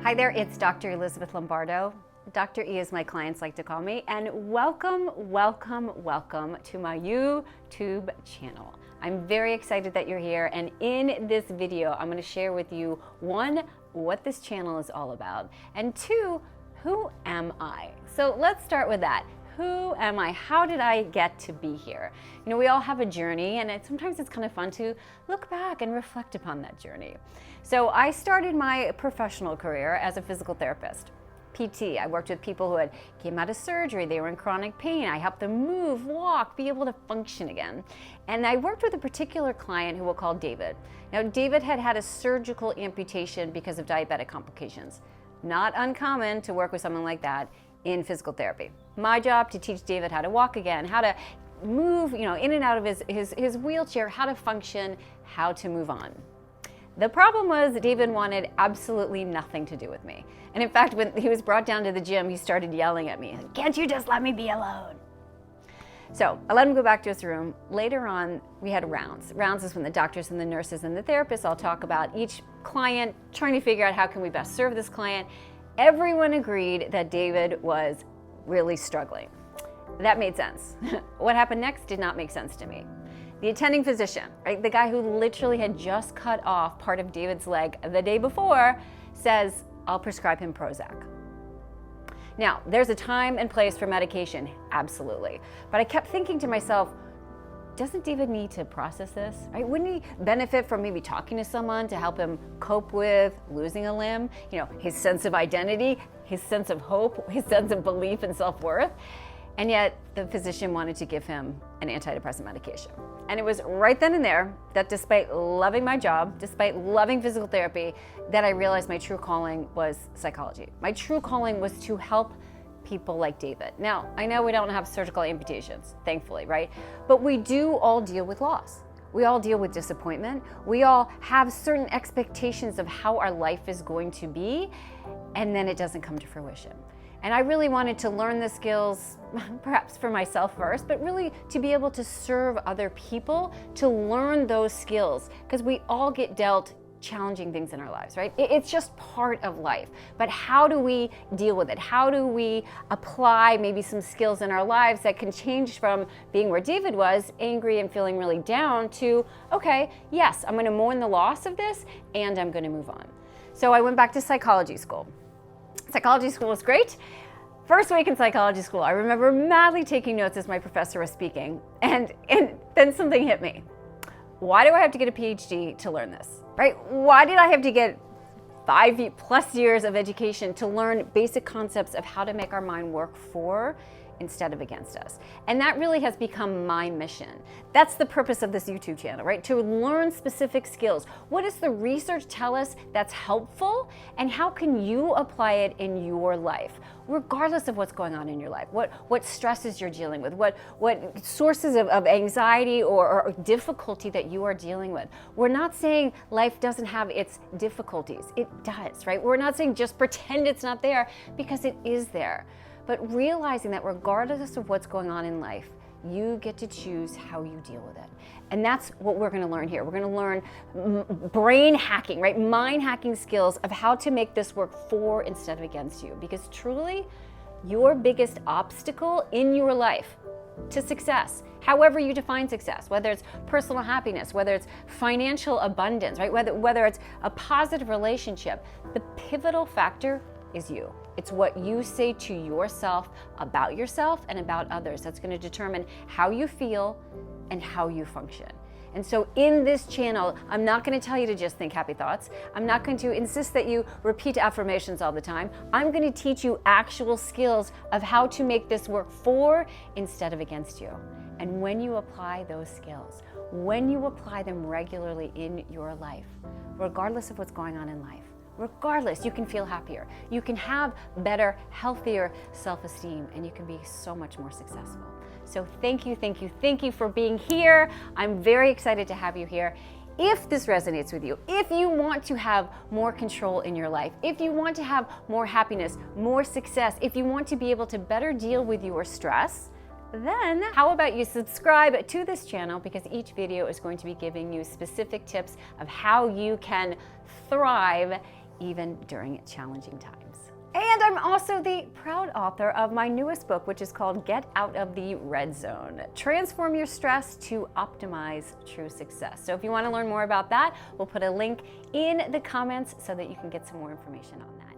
Hi there, it's Dr. Elizabeth Lombardo. Dr. E as my clients like to call me, and welcome to my YouTube channel. I'm very excited that you're here, and in this video, I'm going to share with you, one, what this channel is all about, and two, who am I? So let's start with that. Who am I? How did I get to be here? You know, we all have a journey, and sometimes it's kind of fun to look back and reflect upon that journey. So I started my professional career as a physical therapist. PT. I worked with people who came out of surgery, they were in chronic pain. I helped them move, walk, be able to function again. And I worked with a particular client who we'll call David. Now, David had had a surgical amputation because of diabetic complications. Not uncommon to work with someone like that in physical therapy. My job to teach David how to walk again, how to move, in and out of his wheelchair, how to function, how to move on. The problem was David wanted absolutely nothing to do with me. And in fact, when he was brought down to the gym, he started yelling at me, "Can't you just let me be alone?" So I let him go back to his room. Later on, we had rounds. Rounds is when the doctors and the nurses and the therapists all talk about each client, trying to figure out how can we best serve this client. Everyone agreed that David was really struggling. That made sense. What happened next did not make sense to me. The attending physician, right, the guy who literally had just cut off part of David's leg the day before, says, "I'll prescribe him Prozac." Now, there's a time and place for medication, absolutely. But I kept thinking to myself, doesn't David need to process this? Right? Wouldn't he benefit from maybe talking to someone to help him cope with losing a limb? His sense of identity, his sense of hope, his sense of belief and self-worth. And yet the physician wanted to give him an antidepressant medication. And it was right then and there that despite loving my job, despite loving physical therapy, that I realized my true calling was psychology. My true calling was to help people like David. Now, I know we don't have surgical amputations, thankfully, right? But we do all deal with loss. We all deal with disappointment. We all have certain expectations of how our life is going to be, and then it doesn't come to fruition. And I really wanted to learn the skills, perhaps for myself first, but really to be able to serve other people, to learn those skills, because we all get dealt challenging things in our lives, right? It's just part of life. But how do we deal with it? How do we apply maybe some skills in our lives that can change from being where David was, angry and feeling really down, to, okay, yes, I'm going to mourn the loss of this and I'm going to move on. So I went back to psychology school. Psychology school was great. First week in psychology school, I remember madly taking notes as my professor was speaking, and then something hit me. Why do I have to get a PhD to learn this, right? Why did I have to get 5+ years of education to learn basic concepts of how to make our mind work for instead of against us? And that really has become my mission. That's the purpose of this YouTube channel, right? To learn specific skills. What does the research tell us that's helpful, and how can you apply it in your life, regardless of what's going on in your life, what stresses you're dealing with, what sources of anxiety or difficulty that you are dealing with. We're not saying life doesn't have its difficulties. It does, right? We're not saying just pretend it's not there, because it is there. But realizing that regardless of what's going on in life, you get to choose how you deal with it. And that's what we're going to learn here. We're going to learn brain hacking, right? Mind hacking skills of how to make this work for instead of against you. Because truly, your biggest obstacle in your life to success, however you define success, whether it's personal happiness, whether it's financial abundance, right? Whether it's a positive relationship, the pivotal factor is you. It's what you say to yourself about yourself and about others that's going to determine how you feel and how you function. And so in this channel, I'm not going to tell you to just think happy thoughts. I'm not going to insist that you repeat affirmations all the time. I'm going to teach you actual skills of how to make this work for instead of against you. And when you apply those skills, when you apply them regularly in your life, regardless of what's going on in life, regardless, you can feel happier. You can have better, healthier self-esteem, and you can be so much more successful. So thank you for being here. I'm very excited to have you here. If this resonates with you, if you want to have more control in your life, if you want to have more happiness, more success, if you want to be able to better deal with your stress, then how about you subscribe to this channel, because each video is going to be giving you specific tips of how you can thrive even during challenging times. And I'm also the proud author of my newest book, which is called Get Out of the Red Zone: Transform Your Stress to Optimize True Success. So if you want to learn more about that, we'll put a link in the comments so that you can get some more information on that.